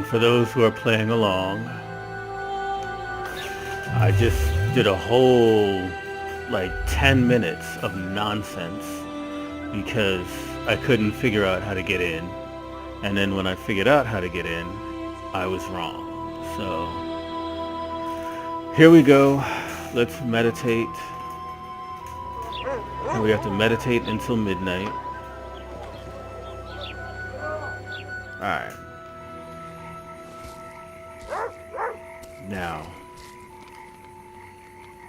for those who are playing along, I just did a whole, like, 10 minutes of nonsense because I couldn't figure out how to get in. And then when I figured out how to get in, I was wrong. So, here we go. Let's meditate. And we have to meditate until midnight. Alright. Now.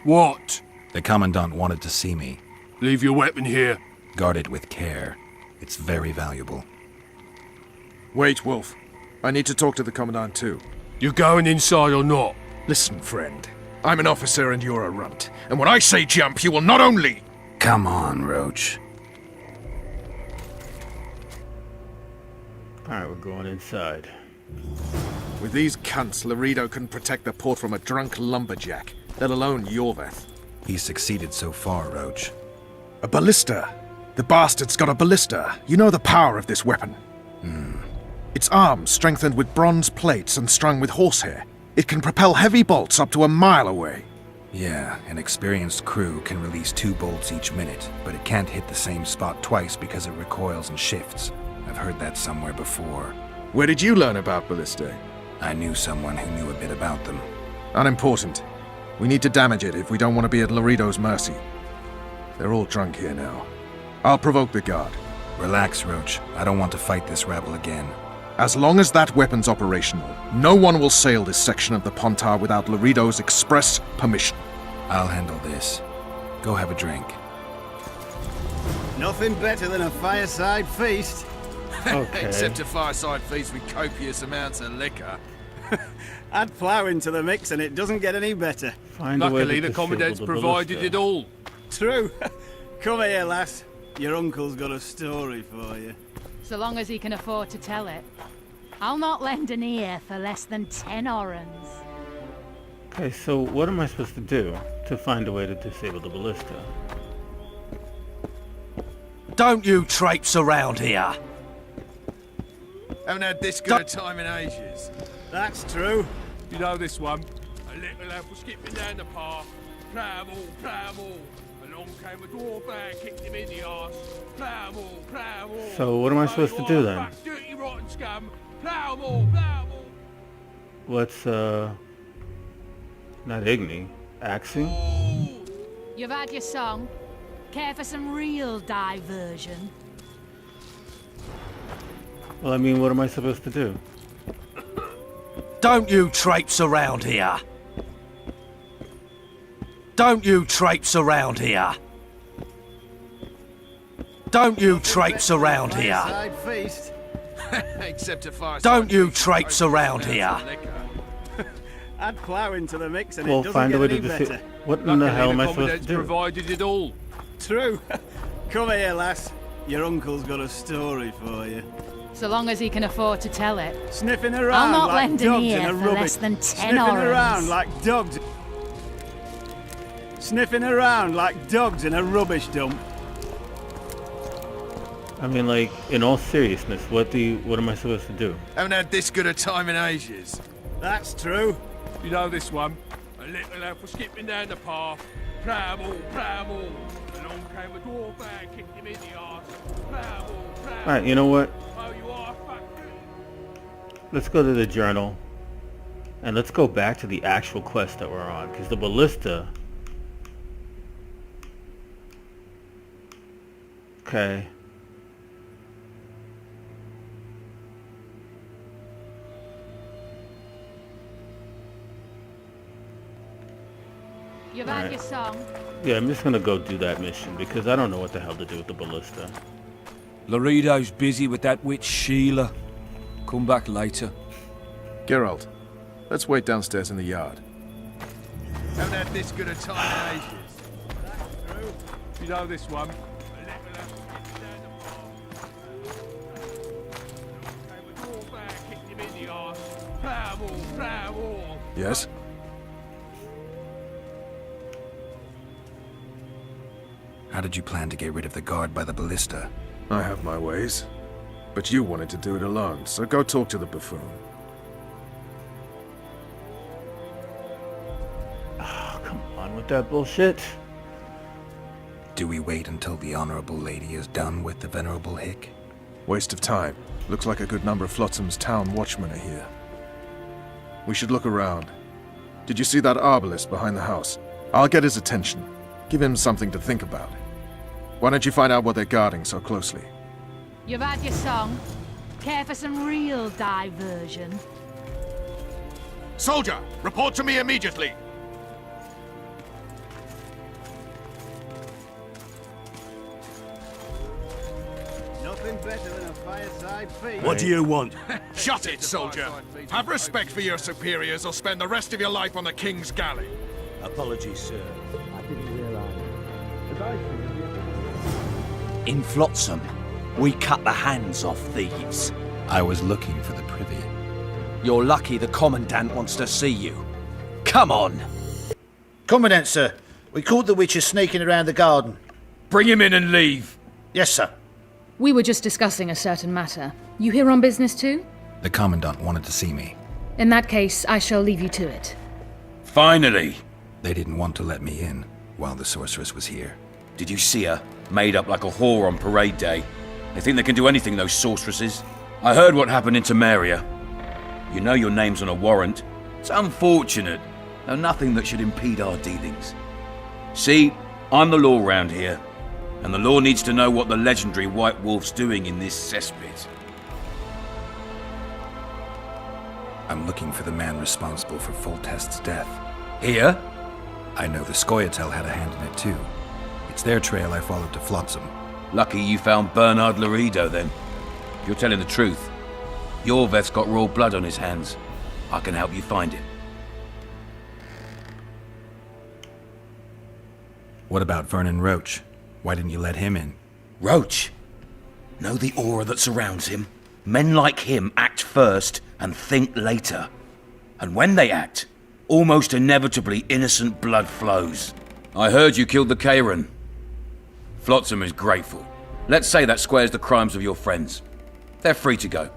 What? The Commandant wanted to see me. Leave your weapon here. Guard it with care. It's very valuable. Wait, Wolf. I need to talk to the Commandant too. You going inside or not? Listen, friend. I'm an officer and you're a runt. And when I say jump, you will not only... Come on, Roach. Alright, we're going inside. With these cunts, Laredo can protect the port from a drunk lumberjack, let alone Yorveth. He's succeeded so far, Roach. A ballista. The bastard's got a ballista. You know the power of this weapon. Its arms strengthened with bronze plates and strung with horsehair. It can propel heavy bolts up to a mile away. Yeah, an experienced crew can release 2 bolts each minute, but it can't hit the same spot twice because it recoils and shifts. I've heard that somewhere before. Where did you learn about ballistae? I knew someone who knew a bit about them. Unimportant. We need to damage it if we don't want to be at Laredo's mercy. They're all drunk here now. I'll provoke the guard. Relax, Roach. I don't want to fight this rabble again. As long as that weapon's operational, no one will sail this section of the Pontar without Laredo's express permission. I'll handle this. Go have a drink. Nothing better than a fireside feast. Okay. Except a fireside feast with copious amounts of liquor. Add plough into the mix and it doesn't get any better. Find a way Luckily, to the Commandant's disable the provided ballista. it all. True. Come here, lass. Your uncle's got a story for you. So long as he can afford to tell it. I'll not lend an ear for less than 10 orens. Okay, so what am I supposed to do to find a way to disable the ballista? Don't you traipse around here. Haven't had this good a time in ages. That's true. You know this one. A little lad was skipping down the path. Plough 'em all, plough 'em all. Along came a dwarf and kicked him in the arse. Plough 'em all, plough 'em all. So what am I supposed to do then? Fuck, dirty rotten scum. Plough 'em all, plough 'em all. What's, not Igni. Axing? You've had your song. Care for some real diversion? Well, I mean, what am I supposed to do? Don't you traipse around here. Don't you traipse around here. Don't you traipse around here. Fireside feast. Except a fireside Don't you feast with traipse copious around amounts here. of liquor. Add plough into the mix and Well, it doesn't find a get way to any disable... better. What in Luckily, the hell am I the supposed to Commandant's do? provided it all. True. Come here, lass. Your uncle's got a story for you. So long as he can afford to tell it. Sniffing around not like lend an dogs ear in a for rubbish. less than 10 Sniffing orens. around like dogs. Sniffing around like dogs in a rubbish dump. I mean, like, in all seriousness, what am I supposed to do? Haven't had this good a time in ages. That's true. You know this one. A little lad was skipping down the path. Plough 'em all, plough 'em all. Along came a dwarf and kicked him in the arse. Plough 'em all, plough 'em Alright, you know what? all. Oh, you are fucked. Let's go to the journal. And let's go back to the actual quest that we're on. Because the ballista... Okay. You've had your song. Yeah, I'm just gonna go do that mission because I don't know what the hell to do with the ballista. Laredo's busy with that witch Sheila. Come back later. Geralt, let's wait downstairs in the yard. Haven't had this good a time in ages. You know this one. A little lad was skipping down the path. Along came a dwarf and kicked him in the arse. Plough 'em all, plough 'em all. Yes? How did you plan to get rid of the guard by the ballista? I have my ways. But you wanted to do it alone, so go talk to the buffoon. with that bullshit. Do we wait until the Honorable Lady is done with the Venerable Hick? Waste of time. Looks like a good number of Flotsam's town watchmen are here. We should look around. Did you see that arbalist behind the house? I'll get his attention. Give him something to think about. Why don't you find out what they're guarding so closely? You've had your song. Care for some real diversion? Soldier, report to me immediately. Nothing better than a fireside feast. What do you want? Shut it, soldier. Have respect for your superiors or spend the rest of your life on the King's galley. Apologies, sir. I didn't realize. In Flotsam, we cut the hands off thieves. I was looking for the privy. You're lucky the Commandant wants to see you. Come on! Commandant, sir. We caught the witcher sneaking around the garden. Bring him in and leave. Yes, sir. We were just discussing a certain matter. You here on business too? The Commandant wanted to see me. In that case, I shall leave you to it. Finally! They didn't want to let me in while the sorceress was here. Did you see her? Made up like a whore on parade day. They think they can do anything, those sorceresses. I heard what happened in Temeria. You know your name's on a warrant. It's unfortunate, though nothing that should impede our dealings. See, I'm the law round here, and the law needs to know what the legendary White Wolf's doing in this cesspit. I'm looking for the man responsible for Foltest's death. Here? I know the Scoia'tael had a hand in it too. It's their trail I followed to Flotsam. Lucky you found Bernard Laredo then. If you're telling the truth, Yorveth's got raw blood on his hands. I can help you find it. What about Vernon Roach? Why didn't you let him in? Roach? Know the aura that surrounds him? Men like him act first and think later. And when they act, almost inevitably innocent blood flows. I heard you killed the Kairan. Flotsam is grateful. Let's say that squares the crimes of your friends. They're free to go.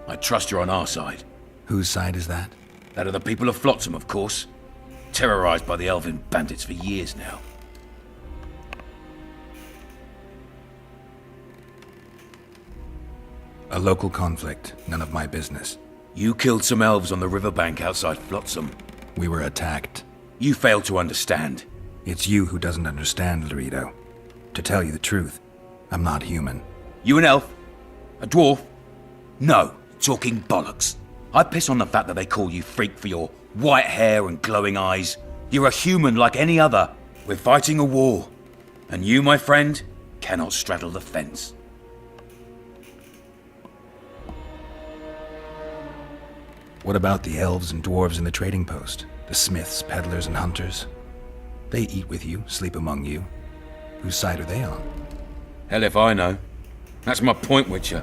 I trust you're on our side. Whose side is that? That of the people of Flotsam, of course. Terrorized by the elven bandits for years now. A local conflict, none of my business. You killed some elves on the riverbank outside Flotsam. We were attacked. You failed to understand. It's you who doesn't understand, Laredo. To tell you the truth, I'm not human. You an elf? A dwarf? No, talking bollocks. I piss on the fact that they call you freak for your white hair and glowing eyes. You're a human like any other. We're fighting a war. And you, my friend, cannot straddle the fence. What about the elves and dwarves in the trading post? The smiths, peddlers, and hunters? They eat with you, sleep among you. Whose side are they on? Hell if I know. That's my point, Witcher.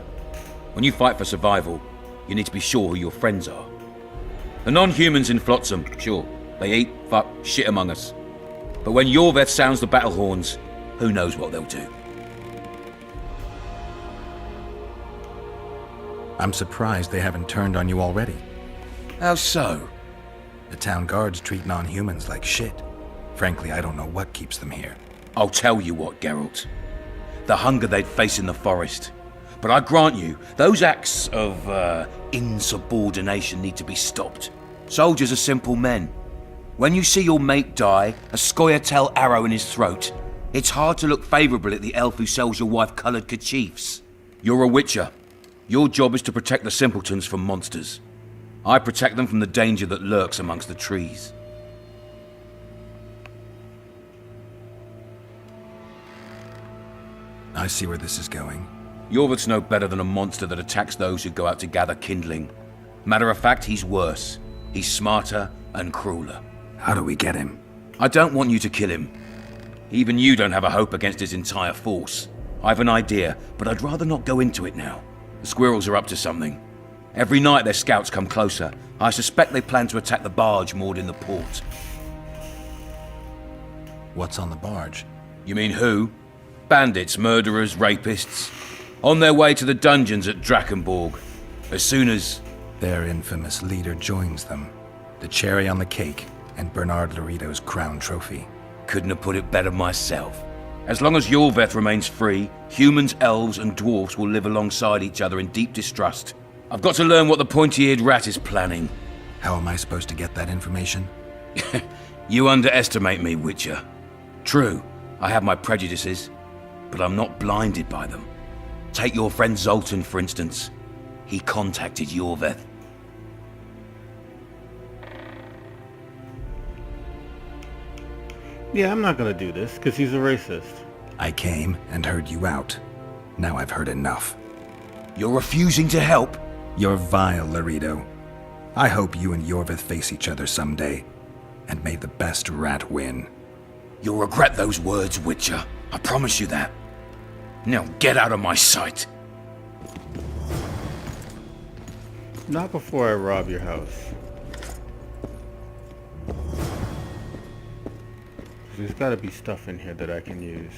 When you fight for survival, you need to be sure who your friends are. The non-humans in Flotsam, sure, they eat, fuck, shit among us. But when Yorveth sounds the battle horns, who knows what they'll do. I'm surprised they haven't turned on you already. How so? The town guards treat non-humans like shit. Frankly, I don't know what keeps them here. I'll tell you what, Geralt. The hunger they'd face in the forest. But I grant you, those acts of, insubordination need to be stopped. Soldiers are simple men. When you see your mate die, a Scoia'tael arrow in his throat, it's hard to look favourably at the elf who sells your wife coloured kerchiefs. You're a witcher. Your job is to protect the simpletons from monsters. I protect them from the danger that lurks amongst the trees. I see where this is going. Yorveth's no better than a monster that attacks those who go out to gather kindling. Matter of fact, he's worse. He's smarter and crueler. How do we get him? I don't want you to kill him. Even you don't have a hope against his entire force. I have an idea, but I'd rather not go into it now. The squirrels are up to something. Every night their scouts come closer. I suspect they plan to attack the barge moored in the port. What's on the barge? You mean who? Bandits, murderers, rapists. On their way to the dungeons at Drakenborg. As soon as... Their infamous leader joins them. The cherry on the cake and Bernard Laredo's crown trophy. Couldn't have put it better myself. As long as Yorveth remains free, humans, elves, and dwarfs will live alongside each other in deep distrust. I've got to learn what the pointy-eared rat is planning. How am I supposed to get that information? You underestimate me, Witcher. True, I have my prejudices, but I'm not blinded by them. Take your friend Zoltan, for instance. He contacted Yorveth. Yeah, I'm not gonna do this, because he's a racist. I came and heard you out. Now I've heard enough. You're refusing to help? You're vile, Laredo. I hope you and Yorveth face each other someday, and may the best rat win. You'll regret those words, Witcher. I promise you that. Now get out of my sight. Not before I rob your house. There's gotta be stuff in here that I can use.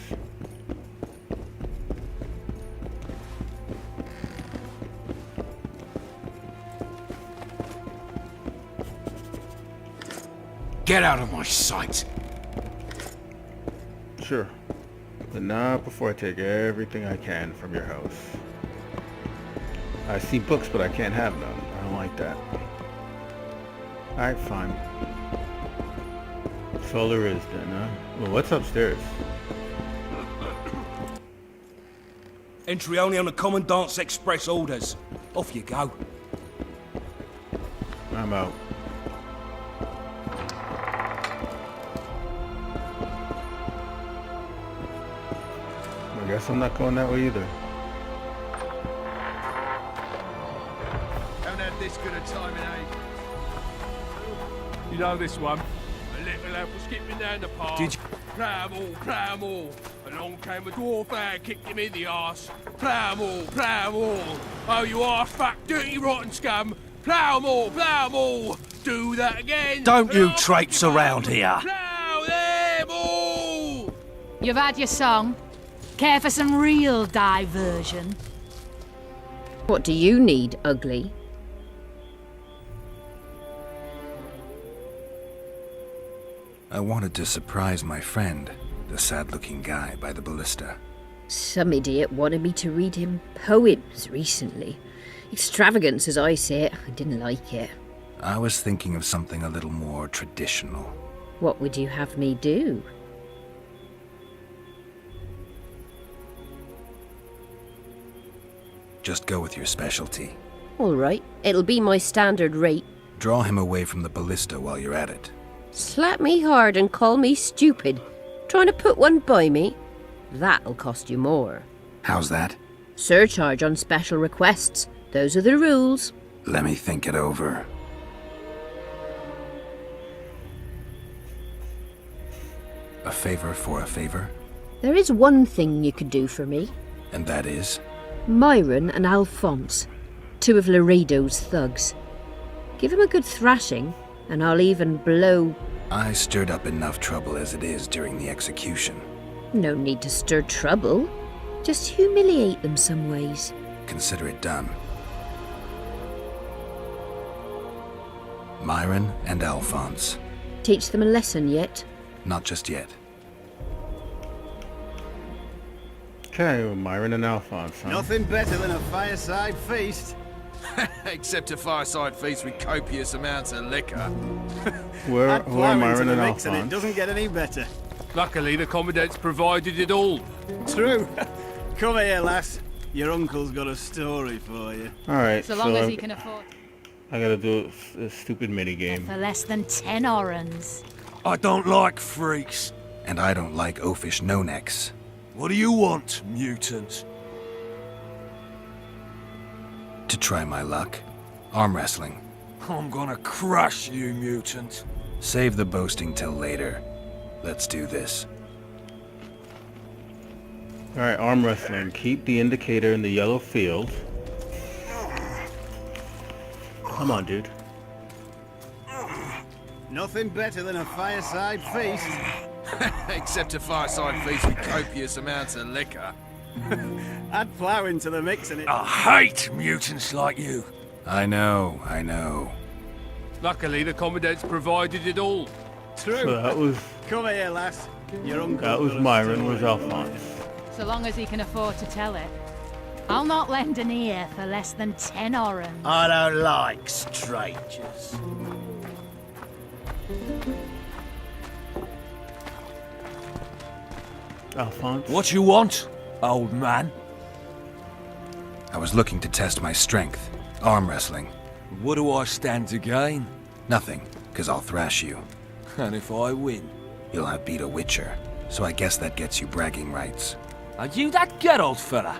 Get out of my sight. Sure. But not before I take everything I can from your house. I see books, but I can't have none. I don't like that. Alright, fine. That's all there is then, huh? Well, what's upstairs? Entry only on the Commandant's express orders. Off you go. I'm out. I guess I'm not going that way either. Haven't had this good a time in age. You know this one? A little lad was skipping down the path. Did you? Plow. Along came a dwarf and kicked him in the arse. Plow. Oh, you arse fuck, dirty rotten scum. Plow. Do that again. Don't you Plow traipse more. around here. Plow them all. You've had your song. Care for some real diversion? What do you need, ugly? I wanted to surprise my friend, the sad-looking guy by the ballista. Some idiot wanted me to read him poems recently. Extravagance, as I say it. I didn't like it. I was thinking of something a little more traditional. What would you have me do? Just go with your specialty. All right, it'll be my standard rate. Draw him away from the ballista while you're at it. Slap me hard and call me stupid. Trying to put one by me? That'll cost you more. How's that? Surcharge on special requests. Those are the rules. Let me think it over. A favor for a favor? There is one thing you could do for me. And that is? Myron and Alphonse, two of Laredo's thugs. Give him a good thrashing, and I'll even blow... I stirred up enough trouble as it is during the execution. No need to stir trouble. Just humiliate them some ways. Consider it done. Myron and Alphonse. Teach them a lesson yet? Not just yet. Okay, well, Myron and Alphonse, huh? Nothing better than a fireside feast. Except a fireside feast with copious amounts of liquor. Who are Myron and mix and it Alphonse? doesn't get any better. Luckily, the Commandant's provided it all. True. Come here, lass. Your uncle's got a story for you. Alright, So long as he can afford I gotta do a stupid minigame. for less than 10 orans. I don't like freaks. And I don't like oafish no-necks. What do you want, mutant? To try my luck. Arm wrestling. I'm gonna crush you, mutant. Save the boasting till later. Let's do this. Alright, arm wrestling. Keep the indicator in the yellow field. Come on, dude. Nothing better than a fireside feast. Except a fireside feast with copious amounts of liquor. Add plough into the mix and it... I hate mutants like you. I know. Luckily, the Commandant's provided it all. True. So that was... Come here, lass. Your uncle. That was Myron. Where's Alphonse? So long as he can afford to tell it. I'll not lend an ear for less than 10 orans. I don't like strangers. Alphonse? What you want, old man? I was looking to test my strength. Arm wrestling. What do I stand to gain? Nothing, because I'll thrash you. And if I win? You'll have beat a witcher, so I guess that gets you bragging rights. Are you that Geralt fella?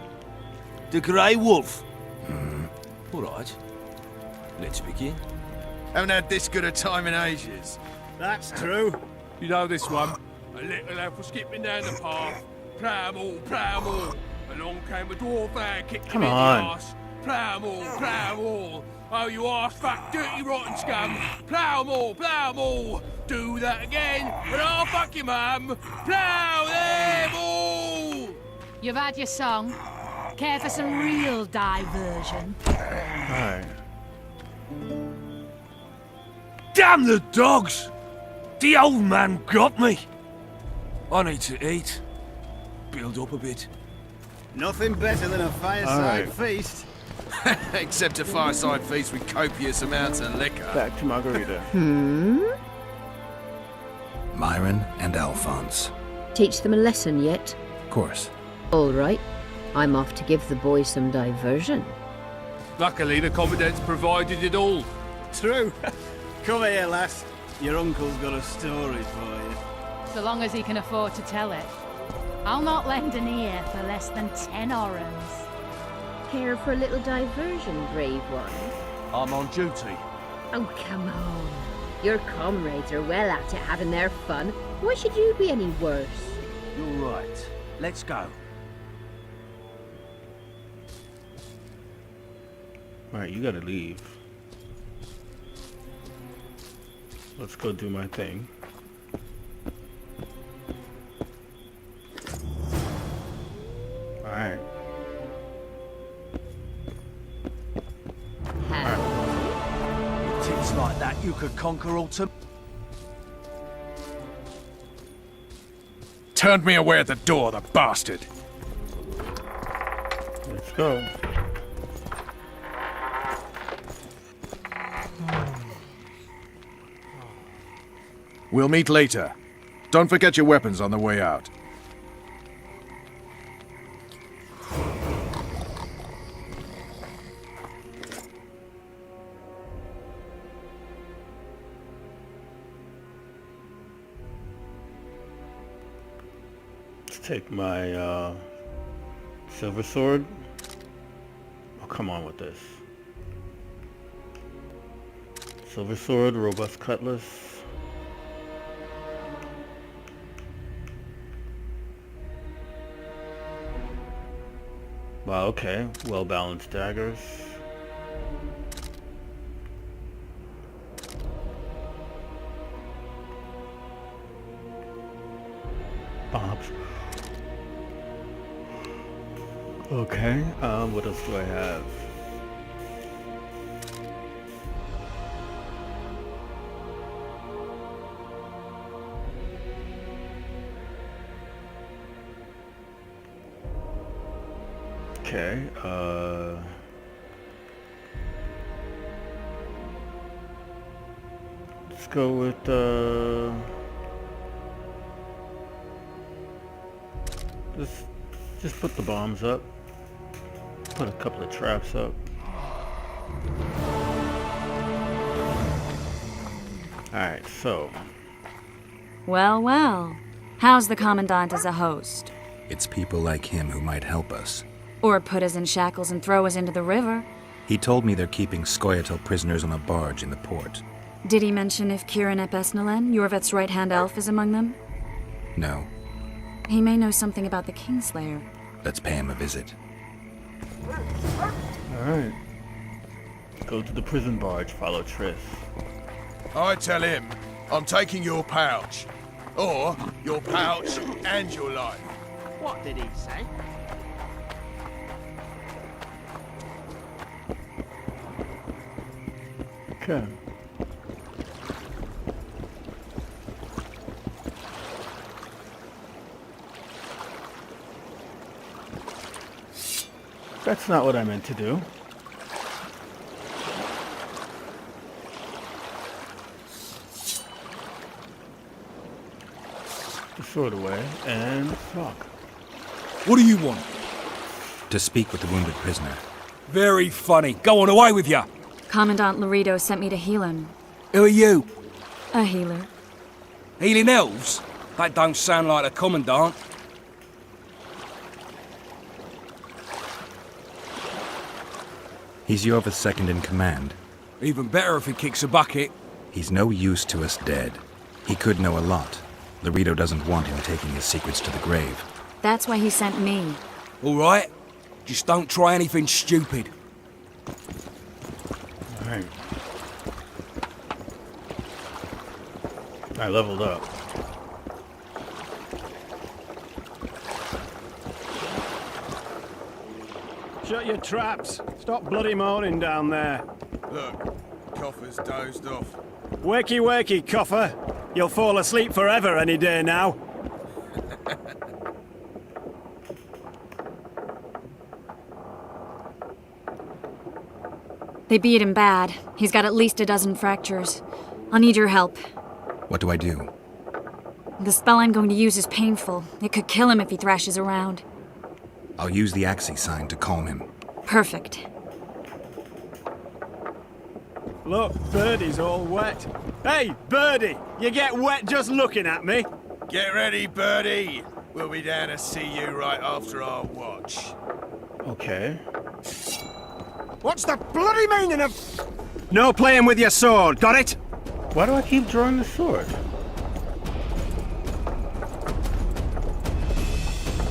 The Grey Wolf? Mm-hmm. All right. Let's begin. Haven't had this good a time in ages. That's true. You know this one? A little elf was skipping down the path. Plough-all, plough-all. Along came a dwarf there, kicked him in the arse. Plough-all, plough-all. Oh, you arse-fuck, dirty rotten scum. Plough-all, plough-all. Do that again, and I'll fuck your mum. Plough them all! You've had your song. Care for some real diversion? Alright. Damn the dogs! The old man got me. I need to eat. Build up a bit. Nothing better than a fireside feast. Except a fireside feast with copious amounts of liquor. Back to Margarita. Myron and Alphonse. Teach them a lesson yet? Of course. All right. I'm off to give the boys some diversion. Luckily, the Commandant's provided it all. True. Come here, lass. Your uncle's got a story for you. So long as he can afford to tell it. I'll not lend an ear for less than 10 orans. Care for a little diversion, brave one? I'm on duty. Oh, come on. Your comrades are well at it having their fun. Why should you be any worse? You're right. Let's go. Alright, you gotta leave. Let's go do my thing. Alright. Tits like that, you could conquer all Temeria. Turned me away at the door, the bastard. Let's go. We'll meet later. Don't forget your weapons on the way out. Let's take my silver sword. Oh, come on with this. Silver sword, robust cutlass. Wow, okay. Well-balanced daggers. Bombs. Okay, what else do I have? Okay, let's go with, just put the bombs up. Put a couple of traps up. Alright, so. Well, well. How's the Commandant as a host? It's people like him who might help us. Or put us in shackles and throw us into the river. He told me they're keeping Scoia'tael prisoners on a barge in the port. Did he mention if Kieran ep Esnalen, Yorvet's right-hand elf, is among them? No. He may know something about the Kingslayer. Let's pay him a visit. Alright. Go to the prison barge, follow Triss. I tell him, I'm taking your pouch. Or your pouch and your life. What did he say? Okay. That's not what I meant to do. The sword away, and fuck. What do you want? To speak with the wounded prisoner. Very funny. Go on, away with ya. Commandant Laredo sent me to heal him. Who are you? A healer. Healing elves? That don't sound like a commandant. He's Yorva's second in command. Even better if he kicks a bucket. He's no use to us dead. He could know a lot. Laredo doesn't want him taking his secrets to the grave. That's why he sent me. All right. Just don't try anything stupid. All right. I leveled up. Shut your traps. Stop bloody moaning down there. Look, Coffer's dozed off. Wakey, wakey, Coffer. You'll fall asleep forever any day now. They beat him bad. He's got at least a dozen fractures. I'll need your help. What do I do? The spell I'm going to use is painful. It could kill him if he thrashes around. I'll use the Axii sign to calm him. Perfect. Look, Birdie's all wet. Hey, Birdie! You get wet just looking at me. Get ready, Birdie. We'll be down to see you right after our watch. Okay. What's the bloody meaning of... No playing with your sword, got it? Why do I keep drawing the sword?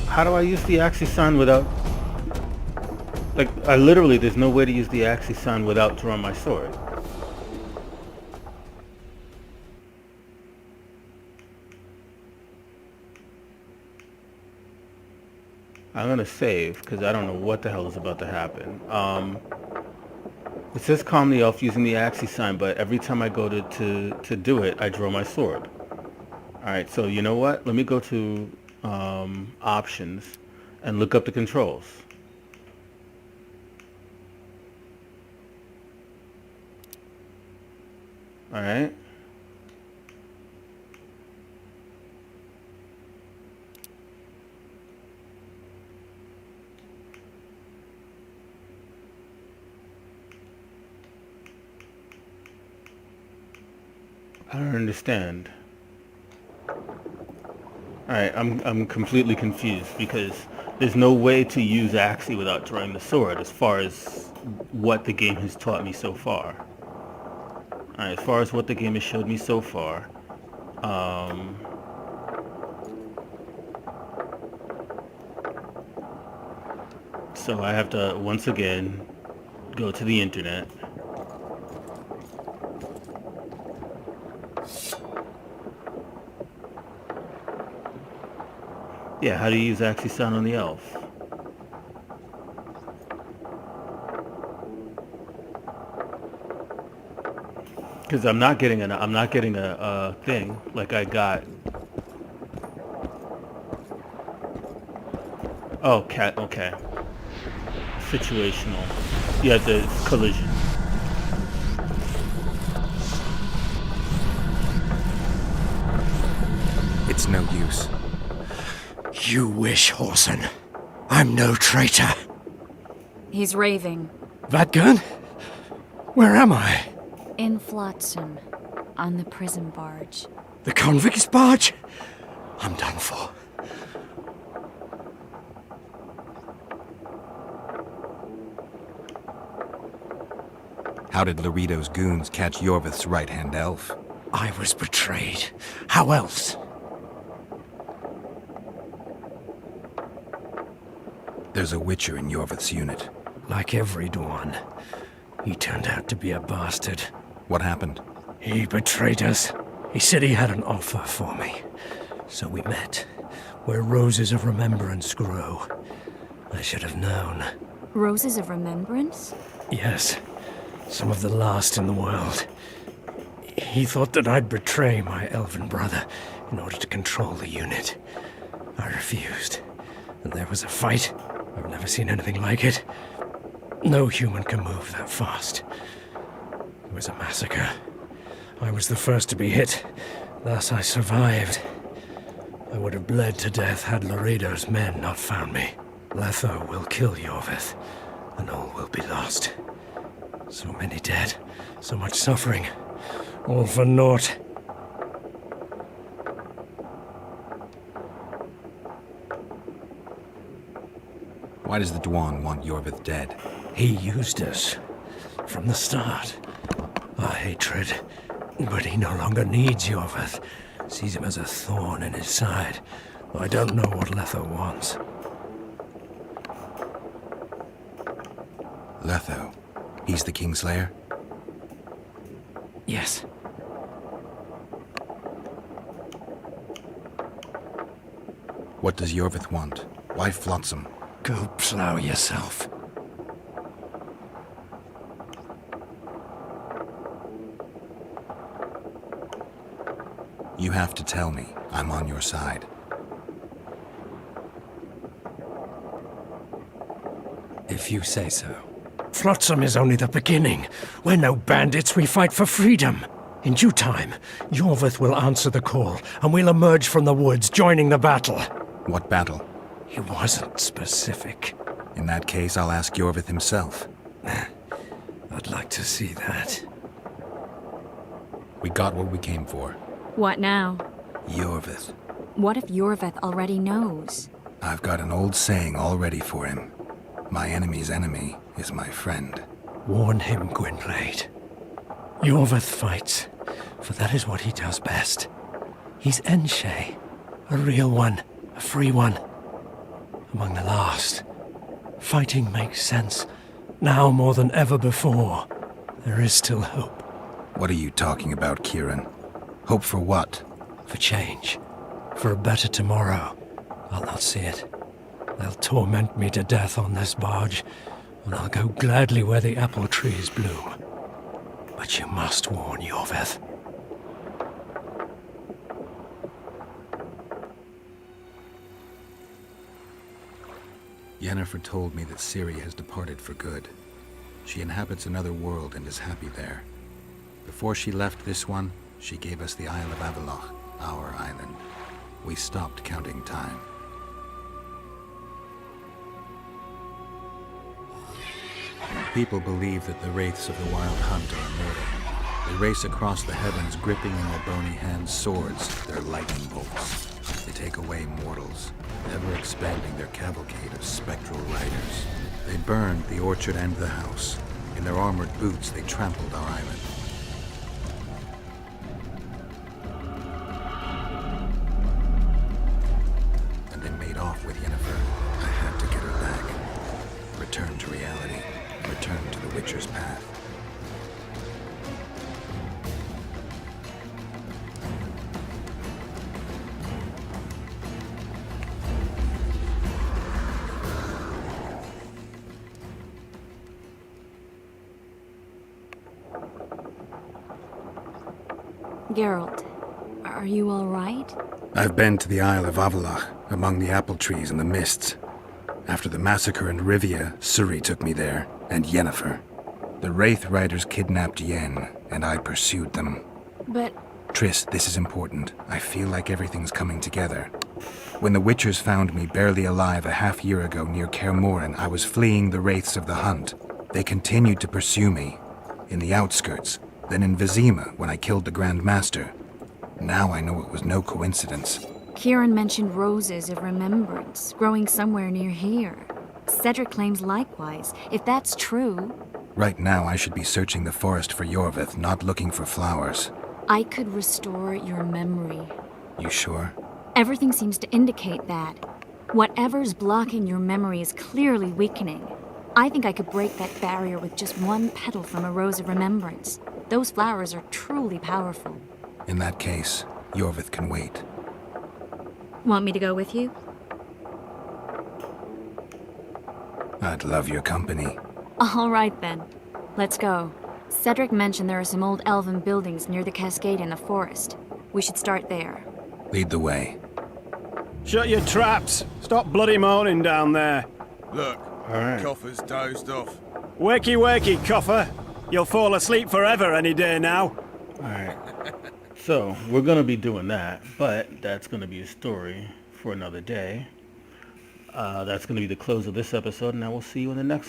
How do I use the Axii sign without... Like, I literally, there's no way to use the Axii sign without drawing my sword. I'm gonna save, because I don't know what the hell is about to happen. It says calm the elf using the Axii sign, but every time I go to do it, I draw my sword. Alright, so you know what? Let me go to options and look up the controls. Alright. I don't understand. Alright, I'm completely confused because there's no way to use Axii without drawing the sword as far as what the game has taught me so far. Alright, as far as what the game has showed me so far, so I have to once again go to the internet. Yeah, how do you use Axii sign on the elf? Because I'm not getting a thing like I got. Oh, cat. Okay. Situational. Yeah, the collision. It's no use. You wish, Horson. I'm no traitor. He's raving. Vadgun? Where am I? In Flotsam, on the prison barge. The convict's barge? I'm done for. How did Laredo's goons catch Yorvith's right-hand elf? I was betrayed. How else? There's a Witcher in Yorvith's unit. Like every Dwan. He turned out to be a bastard. What happened? He betrayed us. He said he had an offer for me. So we met, where roses of remembrance grow. I should have known. Roses of remembrance? Yes. Some of the last in the world. He thought that I'd betray my elven brother in order to control the unit. I refused. And there was a fight, I've never seen anything like it. No human can move that fast. It was a massacre. I was the first to be hit. Thus I survived. I would have bled to death had Laredo's men not found me. Letho will kill Yorvith, and all will be lost. So many dead, so much suffering, all for naught. Why does the Dwan want Yorvith dead? He used us from the start. Our hatred. But he no longer needs Yorvith. Sees him as a thorn in his side. Though I don't know what Letho wants. Letho. He's the Kingslayer? Yes. What does Yorvith want? Why Flotsam? Go plough yourself. You have to tell me. I'm on your side. If you say so. Flotsam is only the beginning. We're no bandits, we fight for freedom. In due time, Yorvith will answer the call, and we'll emerge from the woods, joining the battle. What battle? He wasn't specific. In that case, I'll ask Yorvith himself. I'd like to see that. We got what we came for. What now? Yorvith. What if Yorvith already knows? I've got an old saying all ready for him. My enemy's enemy is my friend. Warn him, Gwynblade. Yorvith fights, for that is what he does best. He's Enshe, a real one, a free one. Among the last. Fighting makes sense. Now more than ever before. There is still hope. What are you talking about, Kieran? Hope for what? For change. For a better tomorrow. I'll not see it. They'll torment me to death on this barge, and I'll go gladly where the apple trees bloom. But you must warn Yorvith. Yennefer told me that Ciri has departed for good. She inhabits another world and is happy there. Before she left this one, she gave us the Isle of Avallac'h, our island. We stopped counting time. People believe that the wraiths of the Wild Hunt are immortal. They race across the heavens, gripping in their bony hands swords, their lightning bolts. They take away mortals, ever expanding their cavalcade of spectral riders. They burned the orchard and the house. In their armored boots, they trampled our island. And they made off with Yennefer. I had to get her back. Return to reality. Return to the Witcher's path. Geralt, are you all right? I've been to the Isle of Avallac'h, among the apple trees and the mists. After the massacre in Rivia, Ciri took me there, and Yennefer. The Wraith Riders kidnapped Yen, and I pursued them. But... Triss, this is important. I feel like everything's coming together. When the Witchers found me barely alive a half-year ago near Kaer Morhen, I was fleeing the Wraiths of the Hunt. They continued to pursue me, in the outskirts, then in Vizima when I killed the Grand Master. Now I know it was no coincidence. Kieran mentioned roses of remembrance growing somewhere near here. Cedric claims likewise. If that's true... Right now I should be searching the forest for Yorvith, not looking for flowers. I could restore your memory. You sure? Everything seems to indicate that. Whatever's blocking your memory is clearly weakening. I think I could break that barrier with just one petal from a rose of remembrance. Those flowers are truly powerful. In that case, Yorvith can wait. Want me to go with you? I'd love your company. All right then. Let's go. Cedric mentioned there are some old elven buildings near the cascade in the forest. We should start there. Lead the way. Shut your traps! Stop bloody moaning down there! Look, Alright. Coffer's dozed off. Wakey, wakey, Coffer. You'll fall asleep forever any day now. Alright. So, we're going to be doing that, but that's going to be a story for another day. That's going to be the close of this episode, and I will see you in the next